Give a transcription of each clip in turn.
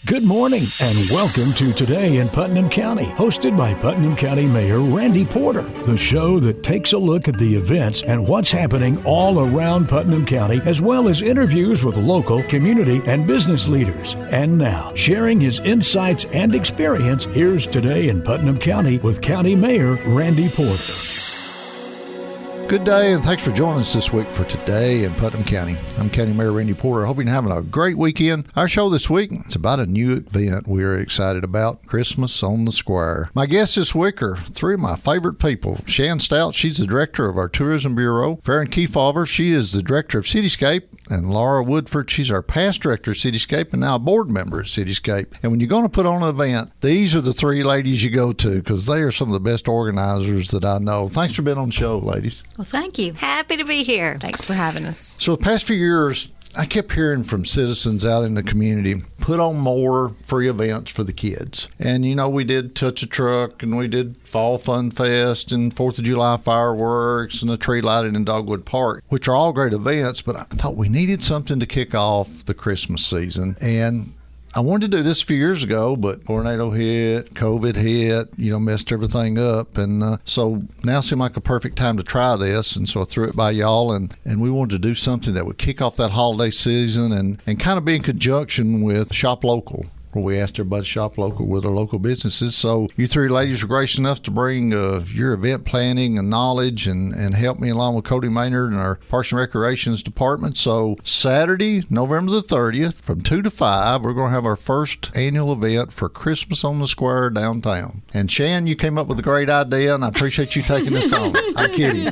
Good morning and welcome to Today in Putnam County, hosted by Putnam County Mayor Randy Porter, the show that takes a look at the events and what's happening all around Putnam County, as well as interviews with local, community, and business leaders. And now, sharing his insights and experience, here's Today in Putnam County with County Mayor Randy Porter. Good day, and thanks for joining us this week for Today in Putnam County. I'm County Mayor Randy Porter. Hope you're having a great weekend. Our show this week, it's about a new event we're excited about, Christmas on the Square. My guests this week are three of my favorite people. Shan Stout, she's the director of our Tourism Bureau. Ferran Kefauver, she is the director of CityScape. And Laura Woodford, she's our past director of CityScape and now a board member at CityScape. And when you're going to put on an event, these are the three ladies you go to because they are some of the best organizers that I know. Thanks for being on the show, ladies. Well, thank you. Happy to be here. Thanks for having us. So the past few years, I kept hearing from citizens out in the community, put on more free events for the kids. And, you know, we did Touch a Truck, and we did Fall Fun Fest, and 4th of July fireworks, and the tree lighting in Dogwood Park, which are all great events, but I thought we needed something to kick off the Christmas season. And I wanted to do this a few years ago, but tornado hit, COVID hit, messed everything up. And so now seemed like a perfect time to try this. And so I threw it by y'all, and we wanted to do something that would kick off that holiday season and kind of be in conjunction with Shop Local, where we asked everybody to shop local with their local businesses. So you three ladies were gracious enough to bring your event planning and knowledge and help me along with Cody Maynard and our Parks and Recreations Department. So Saturday, November the 30th, from 2 to 5, we're going to have our first annual event for Christmas on the Square downtown. And Shan, you came up with a great idea, and I appreciate you taking this on. I'm kidding.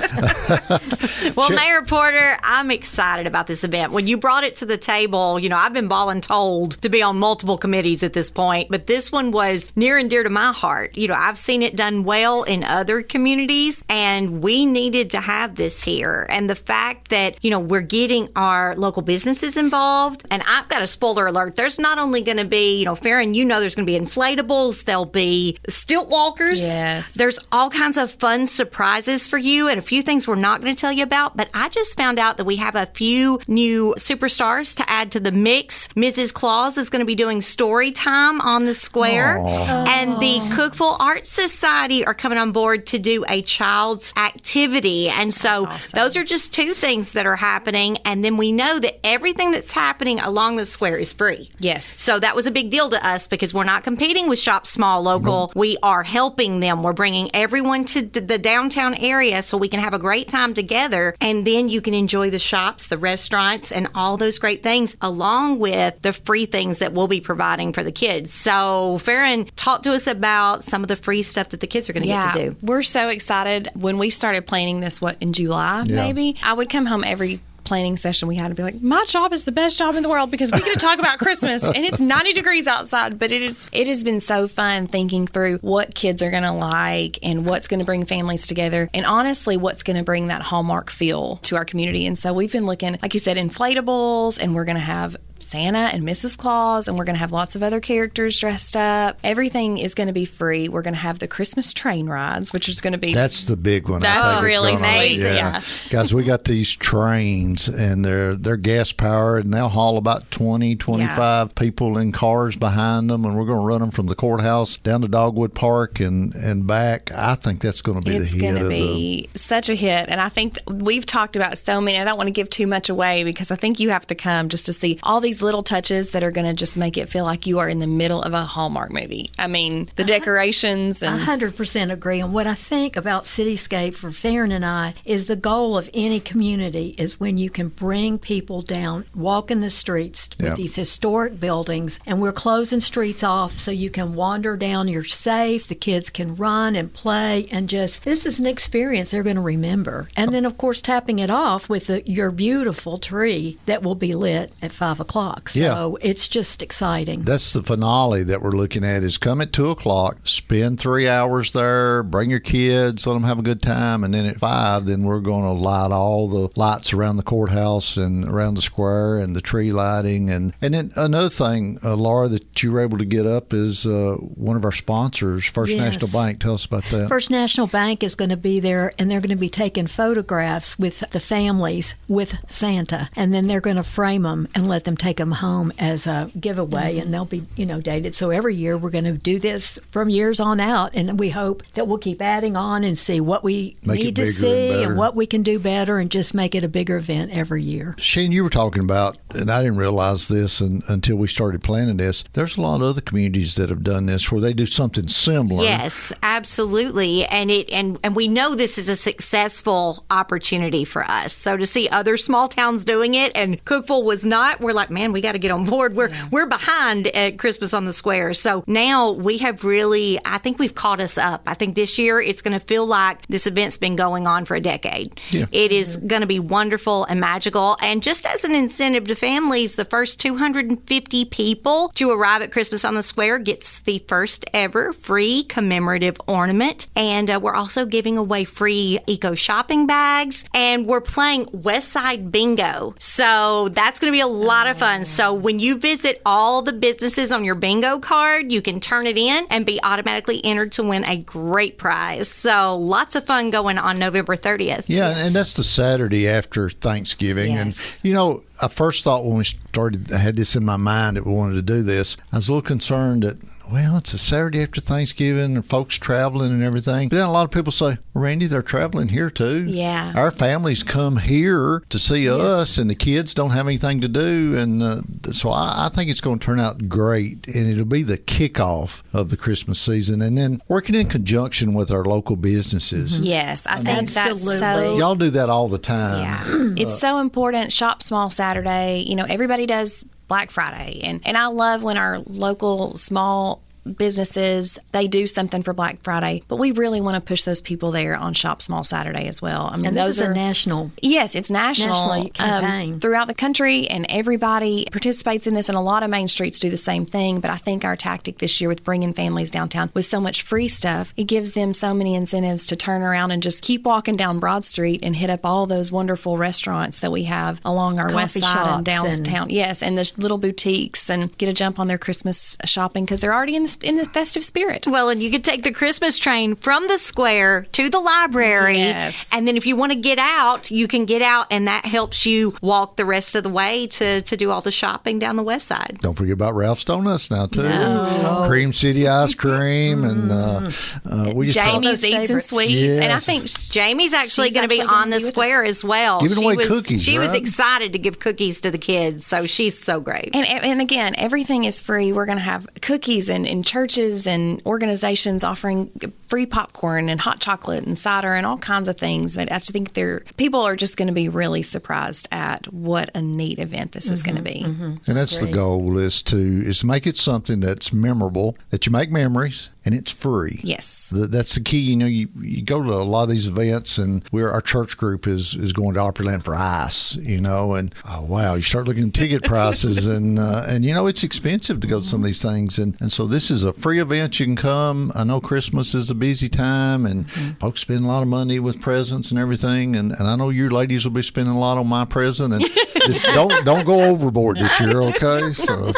Well, Mayor Porter, I'm excited about this event. When you brought it to the table, I've been voluntold to be on multiple committees at this point, but this one was near and dear to my heart. I've seen it done well in other communities, and we needed to have this here. And the fact that, we're getting our local businesses involved, and I've got a spoiler alert. There's not only going to be, Farron, there's going to be inflatables, there'll be stilt walkers. Yes. There's all kinds of fun surprises for you and a few things we're not going to tell you about, but I just found out that we have a few new superstars to add to the mix. Mrs. Claus is going to be doing story time on the square. Aww. And the Cookville Art Society are coming on board to do a child's activity. And so those are just two things that are happening. And then we know that everything that's happening along the square is free. Yes. So that was a big deal to us because we're not competing with Shop Small Local. Nope. We are helping them. We're bringing everyone to the downtown area so we can have a great time together. And then you can enjoy the shops, the restaurants, and all those great things along with the free things that we'll be providing for the kids. So Farron, talk to us about some of the free stuff that the kids are going to get to do. We're so excited. When we started planning this, in July, maybe, I would come home every planning session we had to be like, my job is the best job in the world because we get to talk about Christmas and it's 90 degrees outside. But it has been so fun thinking through what kids are going to like and what's going to bring families together, and honestly what's going to bring that Hallmark feel to our community. And so we've been looking, like you said, inflatables, and we're going to have Santa and Mrs. Claus, and we're going to have lots of other characters dressed up. Everything is going to be free. We're going to have the Christmas train rides, which is going to be... That's the big one. That's really amazing. Yeah. Guys, we got these trains, and they're gas powered, and they'll haul about 25 people in cars behind them, and we're going to run them from the courthouse down to Dogwood Park and back. I think that's going to be it's the hit. It's going to be such a hit, and I think we've talked about so many. I don't want to give too much away because I think you have to come just to see all these little touches that are going to just make it feel like you are in the middle of a Hallmark movie. I mean, the decorations and... 100% agree. And what I think about Cityscape for Farron and I is the goal of any community is when you can bring people down, walking the streets with these historic buildings, and we're closing streets off so you can wander down, you're safe, the kids can run and play, and just, this is an experience they're going to remember. And then, of course, tapping it off with your beautiful tree that will be lit at 5 o'clock. So it's just exciting. That's the finale that we're looking at is come at 2 o'clock, spend 3 hours there, bring your kids, let them have a good time, and then at 5, then we're going to light all the lights around the courthouse and around the square and the tree lighting. And then another thing, Laura, that you were able to get up is one of our sponsors, First National Bank. Tell us about that. First National Bank is going to be there, and they're going to be taking photographs with the families with Santa, and then they're going to frame them and let them take take them home as a giveaway, and they'll be, dated. So every year we're going to do this from years on out, and we hope that we'll keep adding on and see what we need to see and what we can do better, and just make it a bigger event every year. Shane, you were talking about, and I didn't realize this until we started planning this, there's a lot of other communities that have done this where they do something similar. Yes, absolutely. And we know this is a successful opportunity for us. So to see other small towns doing it and Cookeville was not, we're like, man, we got to get on board. We're behind at Christmas on the Square. So now we have really, I think we've caught us up. I think this year it's going to feel like this event's been going on for a decade. Yeah. It is going to be wonderful and magical. And just as an incentive to families, the first 250 people to arrive at Christmas on the Square gets the first ever free commemorative ornament. And we're also giving away free eco shopping bags. And we're playing West Side Bingo. So that's going to be a lot of fun. So when you visit all the businesses on your bingo card, you can turn it in and be automatically entered to win a great prize. So lots of fun going on November 30th. Yeah, and that's the Saturday after Thanksgiving. Yes. And, I first thought when we started, I had this in my mind that we wanted to do this. I was a little concerned that, well, it's a Saturday after Thanksgiving and folks traveling and everything. But then a lot of people say, Randy, they're traveling here too. Yeah. Our families come here to see us, and the kids don't have anything to do. And so I think it's going to turn out great. And it'll be the kickoff of the Christmas season. And then working in conjunction with our local businesses. Mm-hmm. Yes, I think that's so. Y'all do that all the time. Yeah. It's so important. Shop Small Saturday. Everybody does Black Friday. And I love when our local small businesses, they do something for Black Friday, but we really want to push those people there on Shop Small Saturday as well. I mean, and those is are a national. Yes, it's national campaign throughout the country, and everybody participates in this, and a lot of main streets do the same thing. But I think our tactic this year with bringing families downtown with so much free stuff, it gives them so many incentives to turn around and just keep walking down Broad Street and hit up all those wonderful restaurants that we have along our west side and downtown. Yes, and the little boutiques, and get a jump on their Christmas shopping because they're already in the festive spirit. Well, and you could take the Christmas train from the square to the library. Yes. And then if you want to get out, you can get out, and that helps you walk the rest of the way to do all the shopping down the west side. Don't forget about Ralph's Donuts now, too. No. Cream City ice cream, and we just Jamie's Eats and Sweets. Yes. And I think Jamie's actually going to be on the square as well. Giving away cookies, She was right? excited to give cookies to the kids, so she's so great. And again, everything is free. We're going to have cookies and churches and organizations offering free popcorn and hot chocolate and cider and all kinds of things that I think people are just going to be really surprised at what a neat event this is going to be. And that's the goal is to make it something that's memorable, that you make memories, and it's free. Yes. That's the key. You go to a lot of these events, and our church group is going to Opryland for ice, and oh, wow, you start looking at ticket prices, and it's expensive to go to some of these things. And so this is a free event. You can come. I know Christmas is a busy time, and folks spend a lot of money with presents and everything. And I know you ladies will be spending a lot on my present. And just don't go overboard this year, okay? So.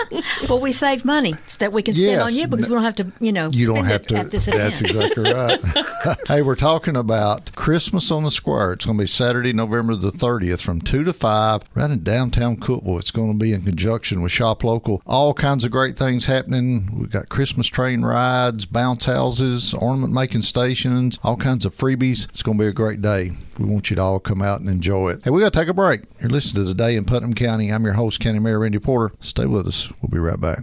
Well, we save money that we can spend on you because we don't have to, you don't have to. At this event. That's exactly right. Hey, we're talking about Christmas on the Square. It's going to be Saturday, November the 30th from 2 to 5 right in downtown Cookeville. It's going to be in conjunction with Shop Local. All kinds of great things happening. We've got Christmas train rides, bounce houses, ornament making stations, all kinds of freebies. It's going to be a great day. We want you to all come out and enjoy it. Hey, we got to take a break. You're listening to Today in Putnam County. I'm your host, County Mayor Randy Porter. Stay with us. We'll be right back.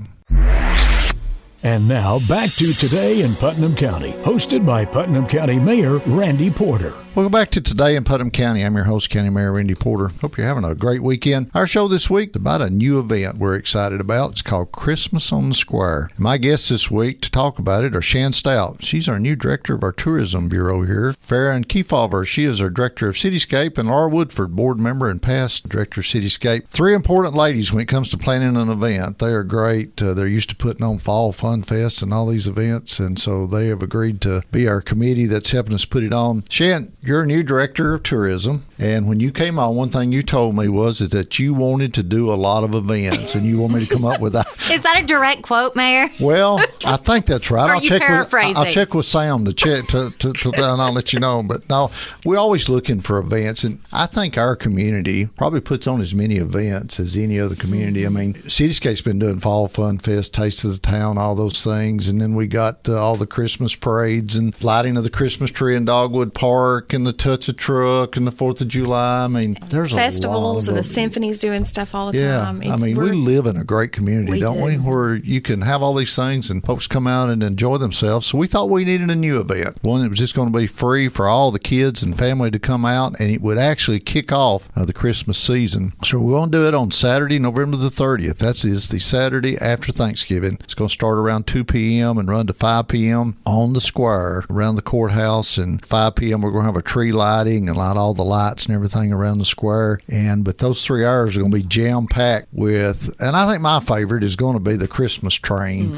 And now back to Today in Putnam County, hosted by Putnam County Mayor Randy Porter. Welcome back to Today in Putnam County. I'm your host, County Mayor Randy Porter. Hope you're having a great weekend. Our show this week is about a new event we're excited about. It's called Christmas on the Square. My guests this week to talk about it are Shan Stout. She's our new director of our Tourism Bureau here. Ferran Kefauver. She is our director of CityScape. And Laura Woodford, board member and past director of CityScape. Three important ladies when it comes to planning an event. They are great. They're used to putting on Fall Fun Fest and all these events. And so they have agreed to be our committee that's helping us put it on. Shan, you're a new director of tourism, and when you came on, one thing you told me was that you wanted to do a lot of events, and you want me to come up with that. Is that a direct quote, Mayor? Well, I think that's right. Are you paraphrasing? I'll check with Sam to check and I'll let you know. But no, we're always looking for events, and I think our community probably puts on as many events as any other community. I mean, Cityscape's been doing Fall Fun Fest, Taste of the Town, all those things, and then we got all the Christmas parades and lighting of the Christmas tree in Dogwood Park and the Touch a Truck and the 4th of July. I mean, there's festivals a lot and the symphonies doing stuff all the time. I mean, we live in a great community, don't we? Where you can have all these things and folks come out and enjoy themselves. So we thought we needed a new event, one that was just going to be free for all the kids and family to come out, and it would actually kick off the Christmas season. So we're going to do it on Saturday, November the 30th. That is the Saturday after Thanksgiving. It's going to start around 2 p.m. and run to 5 p.m. on the square around the courthouse, and 5 p.m. we're going to have a tree lighting and light all the lights and everything around the square. But those 3 hours are going to be jam-packed with, and I think my favorite is going to be the Christmas train.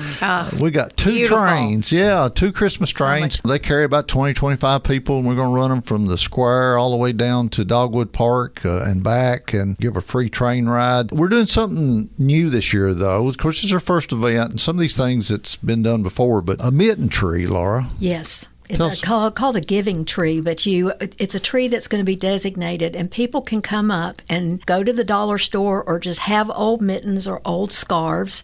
We got 2 trains. Yeah, 2 Christmas trains. They carry about 20, 25 people, and we're going to run them from the square all the way down to Dogwood Park and back and give a free train ride. We're doing something new this year, though. Of course, it's our first event, and some of these things that's been done before, but a mitten tree, Laura. Yes. It's called a giving tree, but it's a tree that's going to be designated, and people can come up and go to the dollar store or just have old mittens or old scarves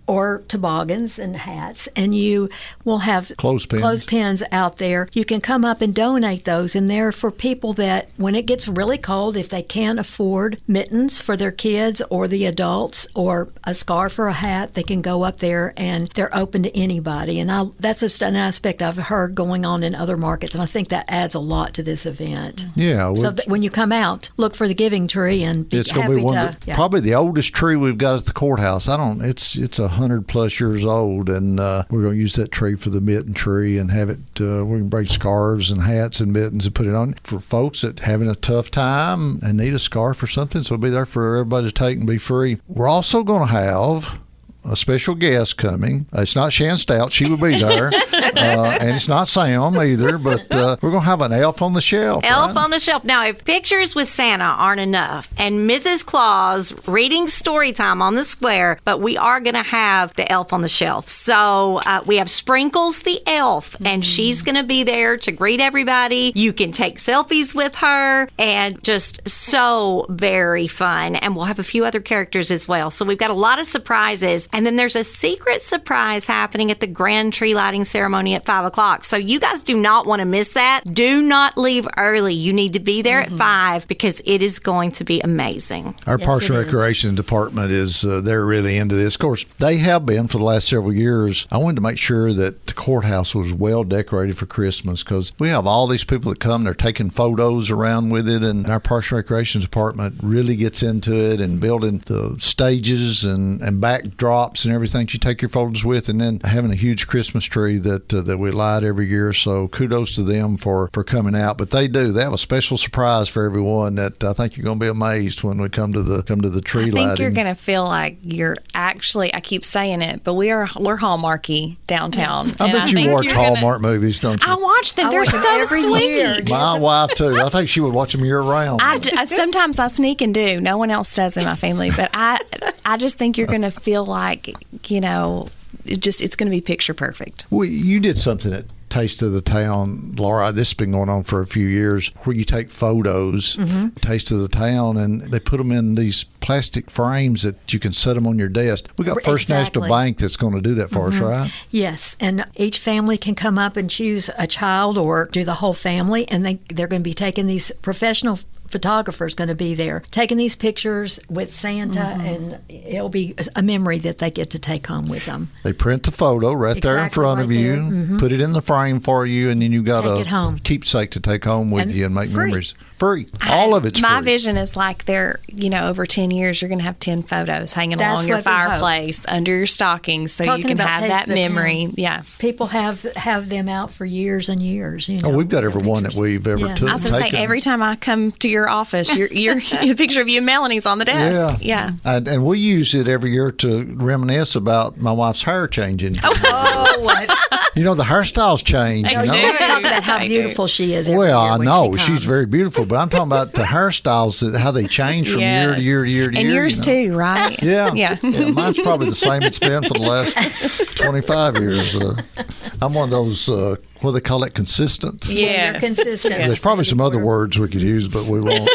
or toboggans and hats, and you will have clothespins out there. You can come up and donate those, and they're for people that, when it gets really cold, if they can't afford mittens for their kids or the adults or a scarf or a hat, they can go up there, and they're open to anybody. And that's just an aspect I've heard going on in other markets, and I think that adds a lot lot to this event. Yeah. So when you come out, look for the giving tree, and it's going to be probably the oldest tree we've got at the courthouse. It's 100+ years old, and we're going to use that tree for the mitten tree and have it. We can bring scarves and hats and mittens and put it on for folks that having a tough time and need a scarf or something. So it'll be there for everybody to take and be free. We're also going to have a special guest coming. It's not Shan Stout. She will be there. And it's not Sam either, but we're going to have an elf on the shelf. Elf on the shelf. Now, if pictures with Santa aren't enough, and Mrs. Claus reading story time on the square, but we are going to have the elf on the shelf. So we have Sprinkles the elf, and she's going to be there to greet everybody. You can take selfies with her, and just so very fun. And we'll have a few other characters as well. So we've got a lot of surprises. And then there's a secret surprise happening at the grand tree lighting ceremony at 5 o'clock. So you guys do not want to miss that. Do not leave early. You need to be there at 5 because it is going to be amazing. Our Parks and Recreation Department is, they're really into this. Of course, they have been for the last several years. I wanted to make sure that the courthouse was well decorated for Christmas because we have all these people that come, they're taking photos around with it, and our Parks and Recreation Department really gets into it and building the stages and backdrops and everything you take your photos with, and then having a huge Christmas tree that we light every year. So kudos to them for coming out. But they have a special surprise for everyone that I think you're going to be amazed when we come to the tree lighting. I think you're going to feel like you're actually, I keep saying it, but we're Hallmarky downtown. I bet you watch Hallmark movies, don't you? I watch them. They're so sweet. My wife too. I think she would watch them year round. Sometimes I sneak and do. No one else does in my family, but I just think you're going to feel like, it's going to be picture perfect. Well, you did something at Taste of the Town, Laura. This has been going on for a few years, where you take photos, Taste of the Town, and they put them in these plastic frames that you can set them on your desk. We got First National Bank that's going to do that for us, right? Yes, and each family can come up and choose a child or do the whole family, and they're going to be taking these professional photographer's going to be there taking these pictures with Santa, and it'll be a memory that they get to take home with them. They print the photo there in front of you, put it in the frame for you, and then you got a keepsake to take home with you and make memories. Free. All of it's free. My vision is like over 10 years, you're going to have 10 photos hanging along your fireplace under your stockings so you can have that memory. Yeah. People have them out for years and years. We've got every one that we've ever took. I was going to say, every time I come to your office, your picture of you and Melanie's on the desk. Yeah. And we use it every year to reminisce about my wife's hair changing. Oh, what? You know, the hairstyles change. They You know? do. Talk about how They do. beautiful she is. Every Well, year I when know she she's comes. very beautiful, but I'm talking about the hairstyles, how they change from year to year to year to And year. yours too, right? Yeah. Yeah. Mine's probably the same it's been for the last 25 years. I'm one of those, what do they call it, consistent? Yes. You're consistent. There's probably some other words we could use, but we won't.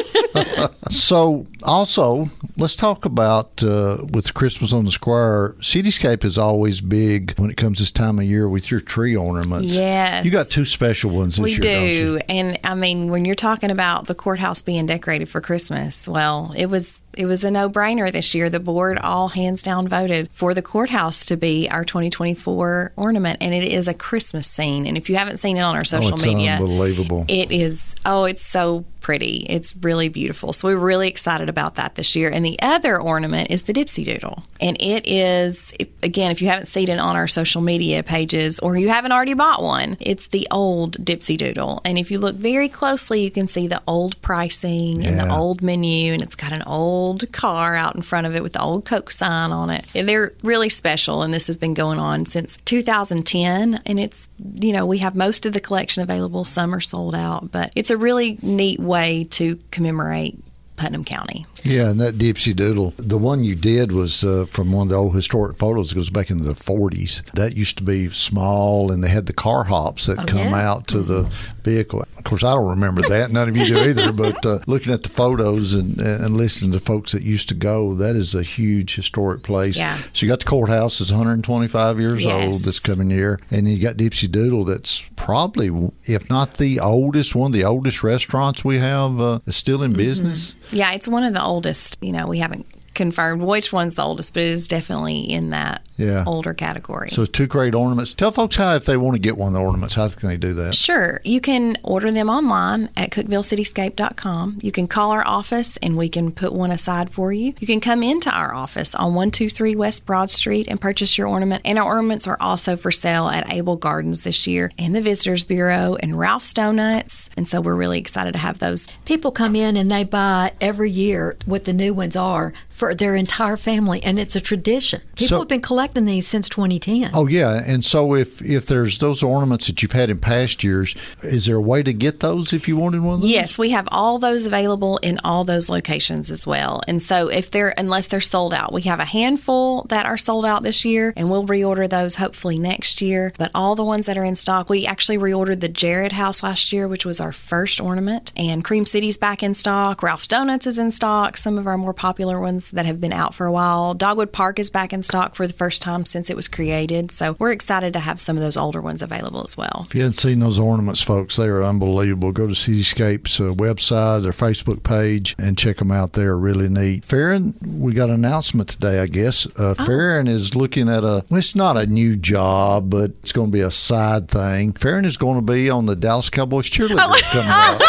So, also, let's talk about with Christmas on the Square. Cityscape is always big when it comes this time of year with your tree ornaments. Yes. You got two special ones this We year, don't do. you? And I mean, when you're talking about the courthouse being decorated for Christmas, well, it was a no-brainer this year. The board all hands down voted for the courthouse to be our 2024 ornament, and it is a Christmas scene. And if you haven't seen it on our social it's media, unbelievable. it is. Oh, it's so pretty. It's really beautiful. So we're really excited about that this year. And the other ornament is the Dipsy Doodle. And it is, again, if you haven't seen it on our social media pages or you haven't already bought one, it's the old Dipsy Doodle. And if you look very closely, you can see the old pricing and the old menu, and it's got an old car out in front of it with the old Coke sign on it. And they're really special, and this has been going on since 2010. And it's, we have most of the collection available. Some are sold out, but it's a really neat way to commemorate Putnam County. Yeah, and that Dipsy Doodle, the one you did was from one of the old historic photos. It goes back into the 40s. That used to be small, and they had the car hops that come out to the vehicle. Of course, I don't remember that. None of you do either. But looking at the photos and listening to folks that used to go, that is a huge historic place. Yeah. So you got the courthouse that's 125 years old Yes. this coming year, and then you got Dipsy Doodle that's probably, if not the oldest, one of the oldest restaurants we have that's still in business. Yeah, it's one of the oldest. We haven't confirmed which one's the oldest, but it is definitely in that older category. So 2 great ornaments. Tell folks how, if they want to get one of the ornaments, how can they do that? Sure. You can order them online at CookvilleCityscape.com. You can call our office and we can put one aside for you. You can come into our office on 123 West Broad Street and purchase your ornament. And our ornaments are also for sale at Able Gardens this year and the Visitors Bureau and Ralph's Donuts. And so we're really excited to have those. People come in and they buy every year what the new ones are for their entire family, and it's a tradition. People have been collecting these since 2010. Oh, yeah. And so if there's those ornaments that you've had in past years, is there a way to get those if you wanted one of those? Yes, we have all those available in all those locations as well. And so unless they're sold out, we have a handful that are sold out this year, and we'll reorder those hopefully next year. But all the ones that are in stock, we actually reordered the Jared House last year, which was our first ornament. And Cream City's back in stock. Ralph's Donuts is in stock. Some of our more popular ones that have been out for a while. Dogwood Park is back in stock for the first time since it was created. So we're excited to have some of those older ones available as well. If you hadn't seen those ornaments, folks, they are unbelievable. Go to Cityscape's website, their Facebook page, and check them out. They're really neat. Ferran, we got an announcement today, I guess. Ferran is looking at it's not a new job, but it's going to be a side thing. Ferran is going to be on the Dallas Cowboys cheerleaders coming up.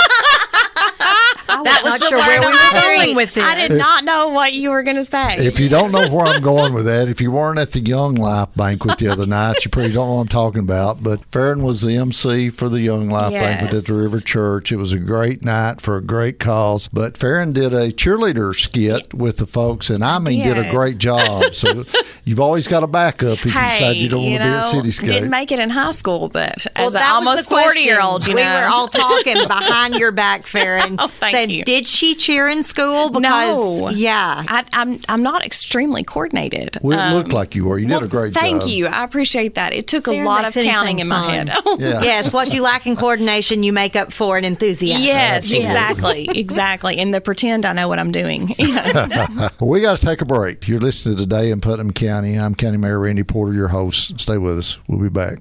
That was not sure where we were going with it. I did not know what you were going to say. If you don't know where I'm going with that, if you weren't at the Young Life banquet the other night, you probably don't know what I'm talking about. But Ferran was the MC for the Young Life banquet at the River Church. It was a great night for a great cause. But Ferran did a cheerleader skit with the folks, and did a great job. So you've always got a backup if you decide you don't want to be at Cityscape. Didn't make it in high school, but as an that almost was the 40-year-old, question. We were all talking behind your back, Ferran. Thank you. Did she cheer in school? Because, No. Yeah. I'm not extremely coordinated. Well, it looked like you were. You did a great job. Thank you. I appreciate that. It took a Ferran lot makes of counting anything in my fun. head. Yeah. Yes, what you lack in coordination, you make up for in enthusiasm. Yes, exactly. And the pretend I know what I'm doing. Well, we got to take a break. You're listening to Today in Putnam County. I'm County Mayor Randy Porter, your host. Stay with us. We'll be back.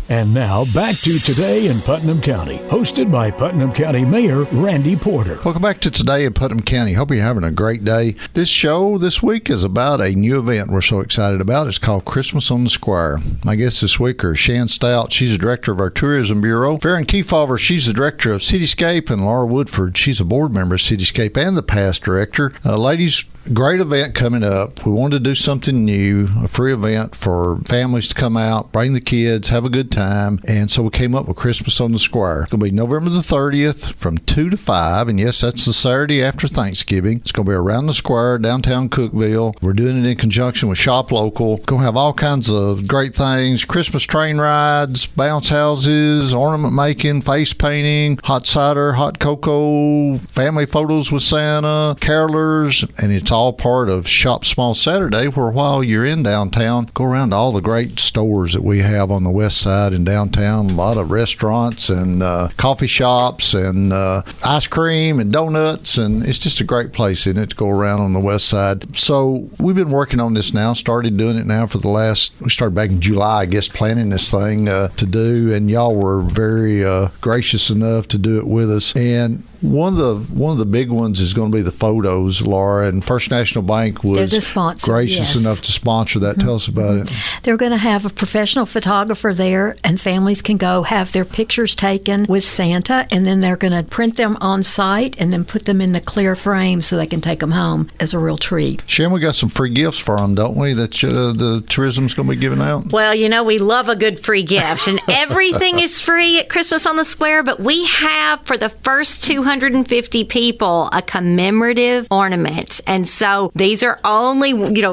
And now back to Today in Putnam County, hosted by Putnam County Mayor Randy Porter. Welcome back to Today in Putnam County. Hope you're having a great day. This show this week is about a new event we're so excited about. It's called Christmas on the Square. My guests this week are Shan Stout. She's the director of our Tourism Bureau. Ferran Kefauver, she's the director of CityScape. And Laura Woodford, she's a board member of CityScape and the past director. Ladies, great event coming up. We wanted to do something new, a free event for families to come out, bring the kids, have a good time. And so we came up with Christmas on the Square. It's going to be November the 30th from 2 to 5. And yes, that's the Saturday after Thanksgiving. It's going to be around the square, downtown Cookeville. We're doing it in conjunction with Shop Local. Going to have all kinds of great things, Christmas train rides, bounce houses, ornament making, face painting, hot cider, hot cocoa, family photos with Santa, carolers, and it's all part of Shop Small Saturday, where while you're in downtown, go around to all the great stores that we have on the west side in downtown. A lot of restaurants and coffee shops and ice cream and donuts, and it's just a great place, isn't it, to go around on the west side. So we've been working on this now, started doing it now we started back in July, I guess, planning this thing to do, and y'all were very gracious enough to do it with us. And one of the big ones is going to be the photos, Laura, and First National Bank was gracious enough to sponsor that. Tell us about it. They're going to have a professional photographer there, and families can go have their pictures taken with Santa, and then they're going to print them on site and then put them in the clear frame so they can take them home as a real treat. Shan, we got some free gifts for them, don't we, that the tourism's going to be giving out? Well, we love a good free gift, and everything is free at Christmas on the Square, but we have, for the first 250 people, a commemorative ornament. And so these are only,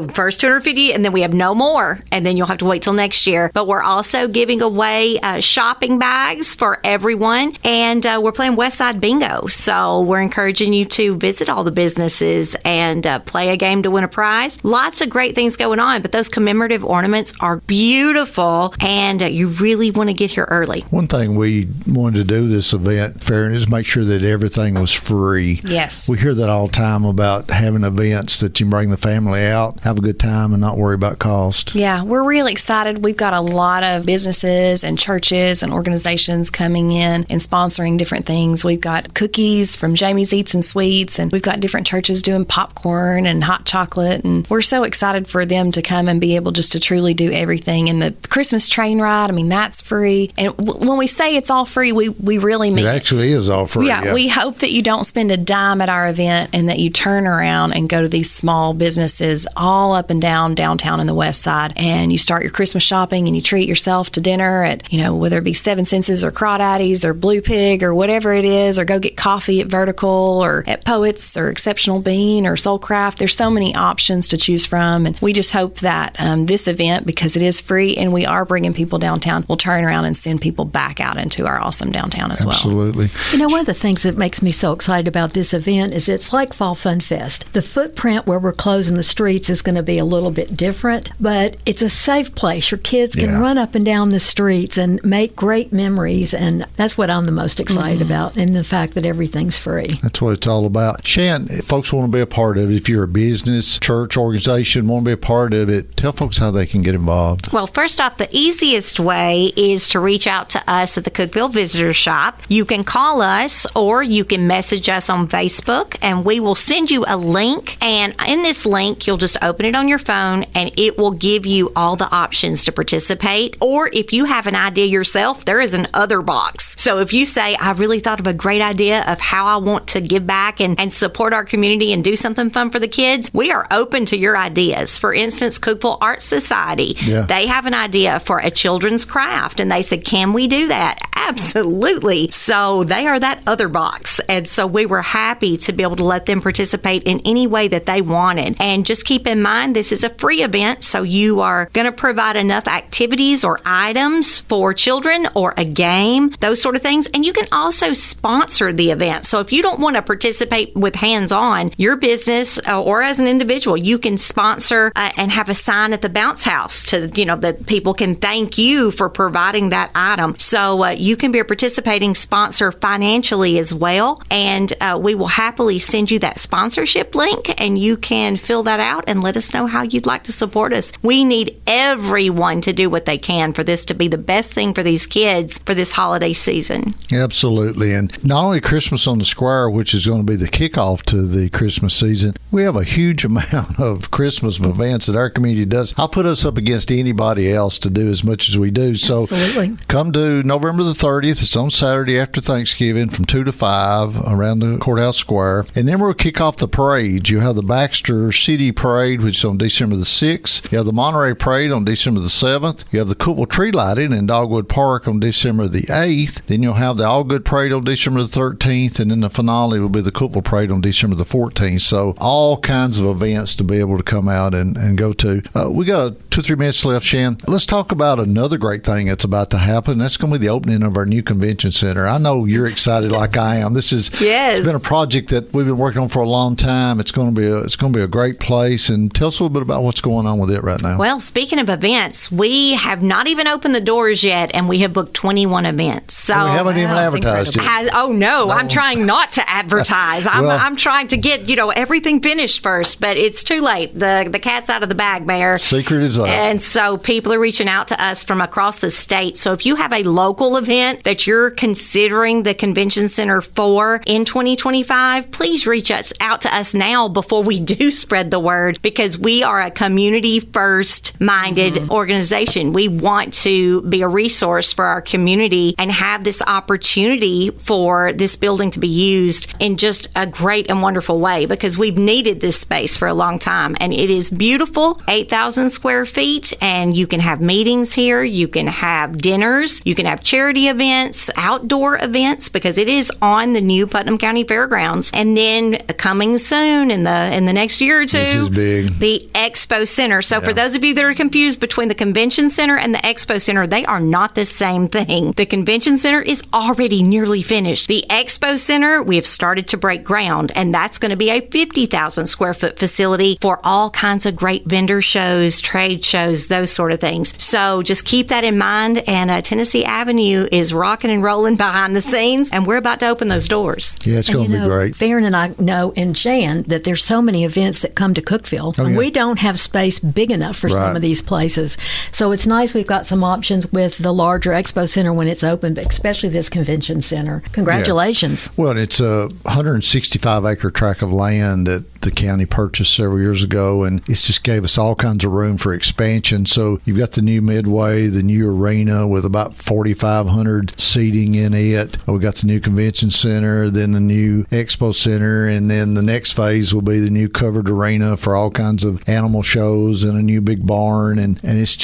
first 250, and then we have no more, and then you'll have to wait till next year. But we're also giving away shopping bags for everyone, and we're playing West Side Bingo. So we're encouraging you to visit all the businesses and play a game to win a prize. Lots of great things going on, but those commemorative ornaments are beautiful, and you really want to get here early. One thing we wanted to do this event, Ferran, is make sure that everything was free. Yes. We hear that all the time about having events that you bring the family out, have a good time, and not worry about cost. Yeah, we're really excited. We've got a lot of businesses and churches and organizations coming in and sponsoring different things. We've got cookies from Jamie's Eats and Sweets, and we've got different churches doing popcorn and hot chocolate, and we're so excited for them to come and be able just to truly do everything. And the Christmas train ride, that's free. And when we say it's all free, we really mean it. It actually is all free. Yeah, we hope that you don't spend a dime at our event and that you turn around and go to these small businesses all up and down downtown in the west side, and you start your Christmas shopping and you treat yourself to dinner at, whether it be Seven Senses or Crawdaddy's or Blue Pig or whatever it is, or go get coffee at Vertical or at Poets or Exceptional Bean or Soulcraft. There's so many options to choose from, and we just hope that this event, because it is free and we are bringing people downtown, will turn around and send people back out into our awesome downtown as well. Absolutely. One of the things that makes me so excited about this event is it's like Fall Fun Fest. The footprint where we're closing the streets is going to be a little bit different, but it's a safe place. Your kids can run up and down the streets and make great memories, and that's what I'm the most excited about, and the fact that everything's free. That's what it's all about. Shan, if folks want to be a part of it, if you're a business, church, organization, want to be a part of it, tell folks how they can get involved. Well, first off, the easiest way is to reach out to us at the Cookeville Visitor Shop. You can call us or you can message us on Facebook, and we will send you a link. And in this link, you'll just open it on your phone, and it will give you all the options to participate. Or if you have an idea yourself, there is an other box. So if you say, I really thought of a great idea of how I want to give back and support our community and do something fun for the kids, we are open to your ideas. For instance, Cookeville Art Society, they have an idea for a children's craft, and they said, can we do that? Absolutely. So they are that other box. And so we were happy to be able to let them participate in any way that they wanted. And just keep in mind, this is a free event, so you are going to provide enough activities or items for children or a game, those sort of things. And you can also sponsor the event. So if you don't want to participate with hands-on, your business or as an individual, you can sponsor and have a sign at the bounce house to, that people can thank you for providing that item. So you can be a participating sponsor financially as well. And we will happily send you that sponsorship link, and you can fill that out and let us know how you'd like to support us. We need everyone to do what they can for this to be the best thing for these kids for this holiday season. Absolutely. And not only Christmas on the Square, which is going to be the kickoff to the Christmas season, we have a huge amount of Christmas events that our community does. I'll put us up against anybody else to do as much as we do. So Absolutely. Come to November the 30th. 30th. It's on Saturday after Thanksgiving from 2 to 5 around the courthouse square. And then we'll kick off the parades. You have the Baxter City Parade, which is on December the 6th. You have the Monterey Parade on December the 7th. You have the Cookville Tree Lighting in Dogwood Park on December the 8th. Then you'll have the All Good Parade on December the 13th. And then the finale will be the Cookville Parade on December the 14th. So all kinds of events to be able to come out and go to. We got 2 or 3 minutes left, Shan. Let's talk about another great thing that's about to happen. That's going to be the opening of our new convention center. I know you're excited like I am. This is It's been a project that we've been working on for a long time. It's going to be a great place. And tell us a little bit about what's going on with it right now. Well, speaking of events, we have not even opened the doors yet, and we have booked 21 events. So we haven't even advertised it. I'm trying not to advertise. I'm trying to get everything finished first, but it's too late. The cat's out of the bag, Mayor. Secret is out. And so people are reaching out to us from across the state. So if you have a local event that you're considering the convention center for in 2025, please reach out to us now before we do spread the word, because we are a community first minded organization. We want to be a resource for our community and have this opportunity for this building to be used in just a great and wonderful way, because we've needed this space for a long time. And it is beautiful, 8,000 square feet, and you can have meetings here, you can have dinners, you can have charity events, outdoor events, because it is on the new Putnam County Fairgrounds. And then coming soon in the next year or two, this is big, the Expo Center. So for those of you that are confused between the Convention Center and the Expo Center, they are not the same thing. The Convention Center is already nearly finished. The Expo Center, we have started to break ground, and that's going to be a 50,000 square foot facility for all kinds of great vendor shows, trade shows, those sort of things. So just keep that in mind. And Tennessee Avenue is rocking and rolling behind the scenes, and we're about to open those doors. Yeah, it's going to be great. Farron and I know, and Shan, that there's so many events that come to Cookeville, and we don't have space big enough for some of these places. So it's nice we've got some options with the larger Expo Center when it's open, but especially this convention center. Congratulations. Yeah. Well, it's a 165-acre tract of land that the county purchased several years ago, and it's just gave us all kinds of room for expansion. So you've got the new Midway, the new arena with about 4,500 seating in it. We got the new convention center, then the new expo center, and then the next phase will be the new covered arena for all kinds of animal shows and a new big barn. And it's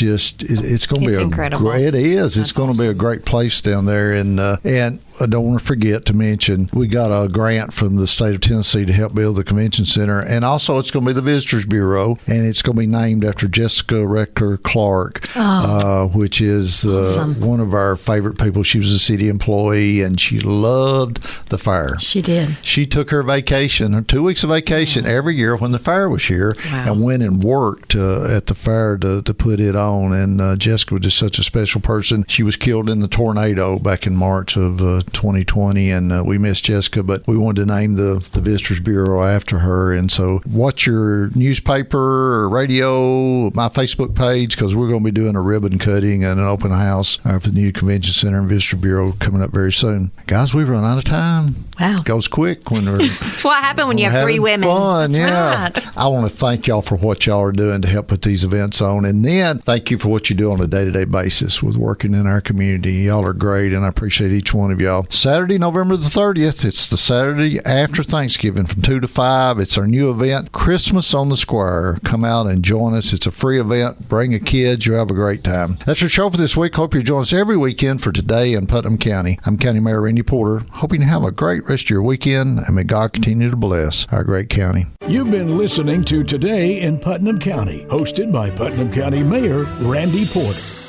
going to be incredible. It is. It's going to be a great place down there. And I don't want to forget to mention, we got a grant from the state of Tennessee to help build the convention center. And also, it's going to be the Visitors Bureau, and it's going to be named after Jessica Rector Clark, which is one of our favorite people. She was a city employee, and she loved the fair. She did. She took her vacation, 2 weeks of vacation every year when the fair was here, and went and worked at the fair to put it on. And Jessica was just such a special person. She was killed in the tornado back in March of 2020, and we miss Jessica, but we wanted to name the Visitors Bureau after her. And so watch your newspaper or radio, my Facebook page, because we're going to be doing a ribbon cutting and an open house for the new Convention Center and Visitor Bureau coming up very soon. Guys, we've run out of time. Wow. It goes quick when we're That's what happened when you have three women. Fun. That's Yeah. right. I want to thank y'all for what y'all are doing to help put these events on. And then thank you for what you do on a day-to-day basis with working in our community. Y'all are great, and I appreciate each one of y'all. Saturday, November the 30th, it's the Saturday after Thanksgiving from 2 to 5. It's our new event, Christmas on the Square. Come out and join us. It's a free event. Bring a kid. You'll have a great time. That's your show for this week. Hope you join us every weekend for Today in Putnam County. I'm County Mayor Randy Porter. Hoping you have a great rest of your weekend, and may God continue to bless our great county. You've been listening to Today in Putnam County, hosted by Putnam County Mayor Randy Porter.